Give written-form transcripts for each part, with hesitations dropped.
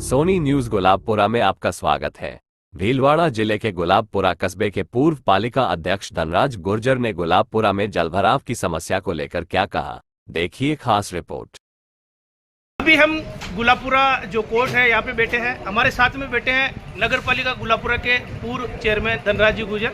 Soni news Gulabpura में आपका स्वागत है। भीलवाड़ा जिले के गुलाबपुरा कस्बे के पूर्व पालिका अध्यक्ष धनराज गुर्जर ने गुलाबपुरा में जलभराव की समस्या को लेकर क्या कहा, देखिए खास रिपोर्ट। अभी हम गुलाबपुरा जो कोर्ट है यहाँ पे बैठे हैं। हमारे साथ में बैठे हैं नगर पालिका गुलाबपुरा के पूर्व चेयरमैन धनराज गुर्जर।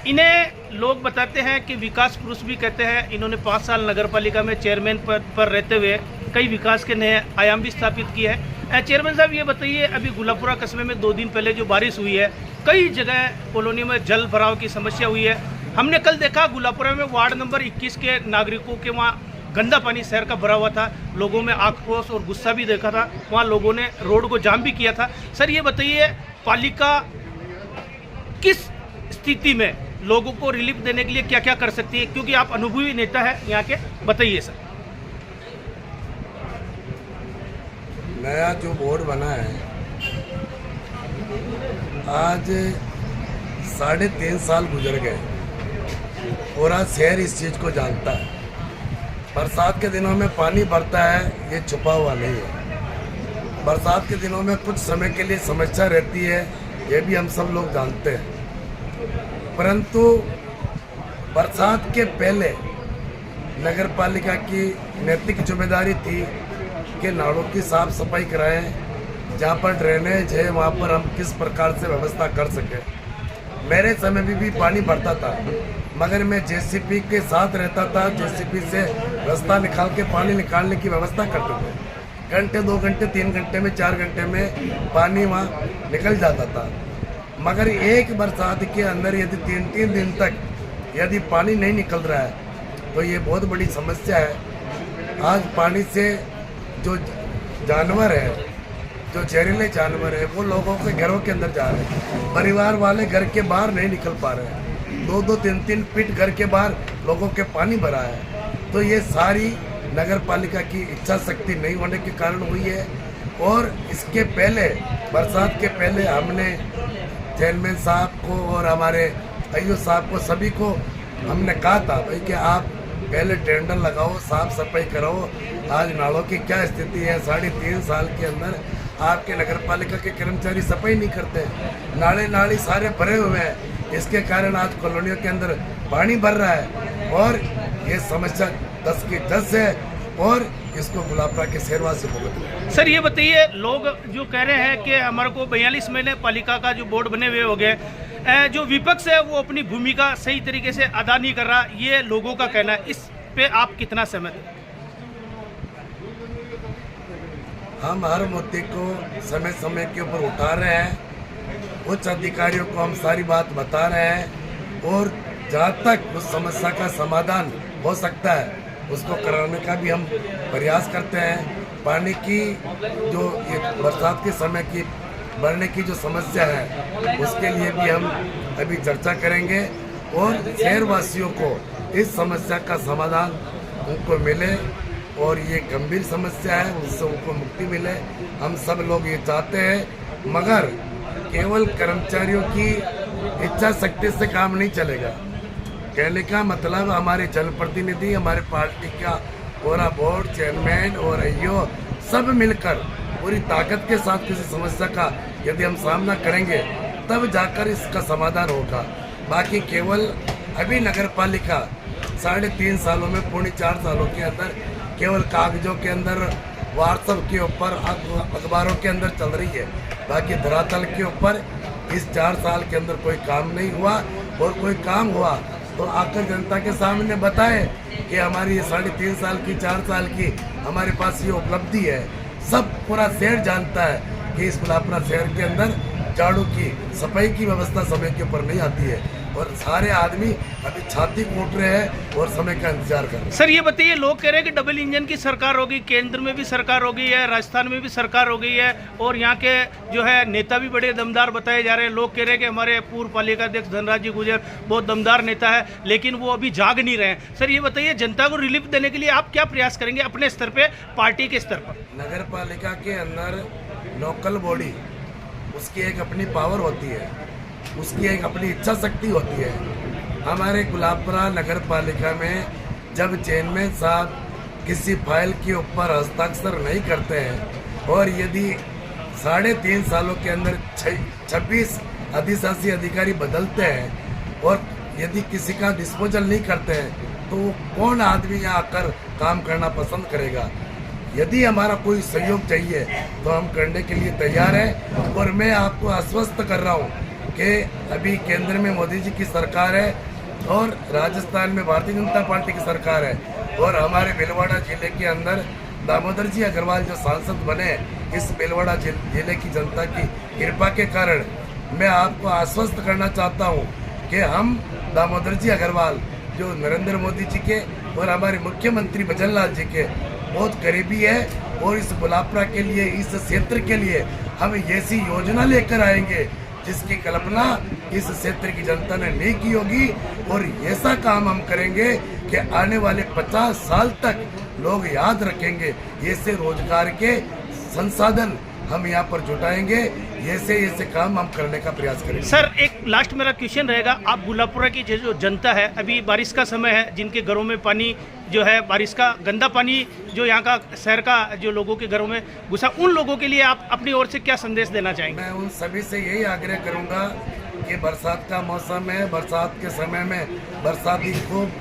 इन्हें लोग बताते हैं कि विकास पुरुष भी कहते हैं। इन्होंने 5 साल नगर पालिका में चेयरमैन पद पर रहते हुए कई विकास के नए आयाम भी स्थापित किए हैं। चेयरमैन साहब, ये बताइए, अभी गुलाबपुरा कस्बे में 2 दिन पहले जो बारिश हुई है, कई जगह कॉलोनी में जल भराव की समस्या हुई है। हमने कल देखा गुलाबपुरा में वार्ड नंबर 21 के नागरिकों के वहाँ गंदा पानी शहर का भरा हुआ था। लोगों में आक्रोश और गुस्सा भी देखा था। वहाँ लोगों ने रोड को जाम भी किया था। सर, ये बताइए, पालिका किस स्थिति में लोगों को रिलीफ देने के लिए क्या क्या कर सकती है, क्योंकि आप अनुभवी नेता है यहाँ के, बताइए सर। नया जो बोर्ड बना है, आज 3.5 साल गुजर गए। पूरा शहर इस चीज़ को जानता है। बरसात के दिनों में पानी भरता है, ये छुपा हुआ नहीं है। बरसात के दिनों में कुछ समय के लिए समस्या रहती है, ये भी हम सब लोग जानते हैं। परंतु बरसात के पहले नगर पालिका की नैतिक जिम्मेदारी थी कि नालों की साफ सफाई कराएं। जहाँ पर ड्रेनेज है वहाँ पर हम किस प्रकार से व्यवस्था कर सकें। मेरे समय भी पानी भरता था, मगर मैं जेसीबी के साथ रहता था। जेसीबी से रास्ता निकाल के पानी निकालने की व्यवस्था करते थे। घंटे, 2 घंटे, 3 घंटे में, 4 घंटे में पानी वहाँ निकल जाता था। मगर एक बरसात के अंदर यदि 3-3 दिन तक यदि पानी नहीं निकल रहा है तो ये बहुत बड़ी समस्या है। आज पानी से जो जानवर है, जो जहरीले जानवर है, वो लोगों के घरों के अंदर जा रहे हैं। परिवार वाले घर के बाहर नहीं निकल पा रहे हैं। 2-2, 3-3 फीट घर के बाहर लोगों के पानी भरा है। तो ये सारी नगर पालिका की इच्छा शक्ति नहीं होने के कारण हुई है। और इसके पहले, बरसात के पहले, हमने चेयरमैन साहब को और हमारे अय्यो साहब को, सभी को हमने कहा था भाई कि आप पहले टेंडर लगाओ, साफ सफाई कराओ। आज नालों की क्या स्थिति है, 3.5 साल के अंदर आपके नगर पालिका के कर्मचारी सफाई नहीं करते। नाले सारे भरे हुए हैं। इसके कारण आज कॉलोनियों के अंदर पानी भर रहा है और ये समस्या 10 की 10 है और इसको गुलाबपुरा के शहरवासी भुगत रहे हैं। सर, ये बताइए, लोग जो कह रहे हैं कि हमारे को 42 महीने पालिका का जो बोर्ड बने हुए हो गए, जो विपक्ष है वो अपनी भूमिका सही तरीके से अदा नहीं कर रहा, ये लोगों का कहना है। इस पे आप कितना सहमत हैं? हम हर मुद्दे को समय समय के ऊपर उठा रहे हैं। उच्च अधिकारियों को हम सारी बात बता रहे हैं और जहाँ तक उस समस्या का समाधान हो सकता है उसको कराने का भी हम प्रयास करते हैं। पानी की जो ये बरसात के समय की बढ़ने की जो समस्या है, उसके लिए भी हम अभी चर्चा करेंगे और शहरवासियों को इस समस्या का समाधान उनको मिले और ये गंभीर समस्या है, उससे उनको मुक्ति मिले। हम सब लोग ये चाहते हैं, मगर केवल कर्मचारियों की इच्छा शक्ति से काम नहीं चलेगा। कहने का मतलब हमारे जनप्रतिनिधि, हमारे पार्टी का पूरा बोर्ड, चेयरमैन और अय्यो सब मिलकर पूरी ताकत के साथ किसी समस्या का यदि हम सामना करेंगे तब जाकर इसका समाधान होगा। बाकी केवल अभी नगर पालिका 3.5 सालों में, पौने 4 सालों के अंदर केवल कागजों के अंदर, व्हाट्सएप के ऊपर, अखबारों के अंदर चल रही है। बाकी धरातल के ऊपर इस 4 साल के अंदर कोई काम नहीं हुआ। और कोई काम हुआ तो आकर जनता के सामने बताए कि हमारी ये 3.5 साल की, 4 साल की हमारे पास ये उपलब्धि है। सब पूरा शहर जानता है कि इस गुलाबपुरा शहर के अंदर झाड़ू की, सफाई की व्यवस्था समय के ऊपर नहीं आती है और सारे आदमी अभी छाती कूट रहे हैं और समय का इंतजार कर रहे हैं। सर, ये बताइए, लोग कह रहे हैं कि डबल इंजन की सरकार होगी, केंद्र में भी सरकार हो गई है, राजस्थान में भी सरकार हो गई है और यहाँ के जो है नेता भी बड़े दमदार बताए जा रहे हैं। लोग कह रहे हैं कि हमारे पूर्व पालिका अध्यक्ष धनराज जी गुर्जर बहुत दमदार नेता है, लेकिन वो अभी जाग नहीं रहे हैं। सर, ये बताइए, जनता को रिलीफ देने के लिए आप क्या प्रयास करेंगे अपने स्तर पर, पार्टी के स्तर पर? नगर पालिका के अंदर लोकल बॉडी, उसकी एक अपनी पावर होती है, उसकी एक अपनी इच्छा शक्ति होती है। हमारे गुलाबपुरा नगर पालिका में जब चेयरमैन साहब किसी फाइल के ऊपर हस्ताक्षर नहीं करते हैं और यदि 3.5 सालों के अंदर 26 अधिशासी अधिकारी बदलते हैं और यदि किसी का डिस्पोजल नहीं करते हैं तो कौन आदमी यहाँ आकर काम करना पसंद करेगा। यदि हमारा कोई सहयोग चाहिए तो हम करने के लिए तैयार हैं। और मैं आपको आश्वस्त कर रहा हूँ कि अभी केंद्र में मोदी जी की सरकार है और राजस्थान में भारतीय जनता पार्टी की सरकार है और हमारे भीलवाड़ा जिले के अंदर दामोदर जी अग्रवाल जो सांसद बने, इस भीलवाड़ा जिले की जनता की कृपा के कारण मैं आपको आश्वस्त करना चाहता हूँ कि हम दामोदर जी अग्रवाल जो नरेंद्र मोदी जी के और हमारे मुख्यमंत्री भजनलाल जी के बहुत करीबी है और इस गुलाबपुरा के लिए, इस क्षेत्र के लिए हम ऐसी योजना लेकर आएंगे जिसकी कल्पना इस क्षेत्र की जनता ने नहीं की होगी। और ऐसा काम हम करेंगे कि आने वाले 50 साल तक लोग याद रखेंगे। ऐसे रोजगार के संसाधन हम यहाँ पर जुटाएंगे, ऐसे काम हम करने का प्रयास करेंगे। सर, एक लास्ट मेरा क्वेश्चन रहेगा, आप गुलाबपुरा की जो जनता है, अभी बारिश का समय है, जिनके घरों में पानी जो है, बारिश का गंदा पानी जो यहाँ का शहर का जो लोगों के घरों में घुसा, उन लोगों के लिए आप अपनी ओर से क्या संदेश देना चाहेंगे? मैं उन सभी से यही आग्रह करूँगा कि बरसात का मौसम है, बरसात के समय में बरसाती खूब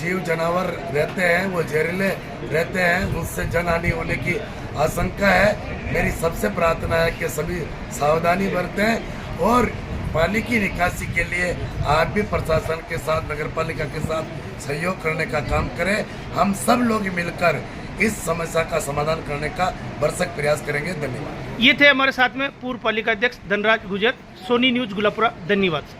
जीव जानवर रहते हैं, वो जहरीले रहते हैं, उससे जनहानि होने की आशंका है। मेरी सबसे प्रार्थना है कि सभी सावधानी बरतें और पानी की निकासी के लिए आप भी प्रशासन के साथ, नगर पालिका के साथ सहयोग करने का काम करें। हम सब लोग मिलकर इस समस्या का समाधान करने का भरसक प्रयास करेंगे। धन्यवाद। ये थे हमारे साथ में पूर्व पालिका अध्यक्ष धनराज गुर्जर। सोनी न्यूज गुलाबपुरा। धन्यवाद।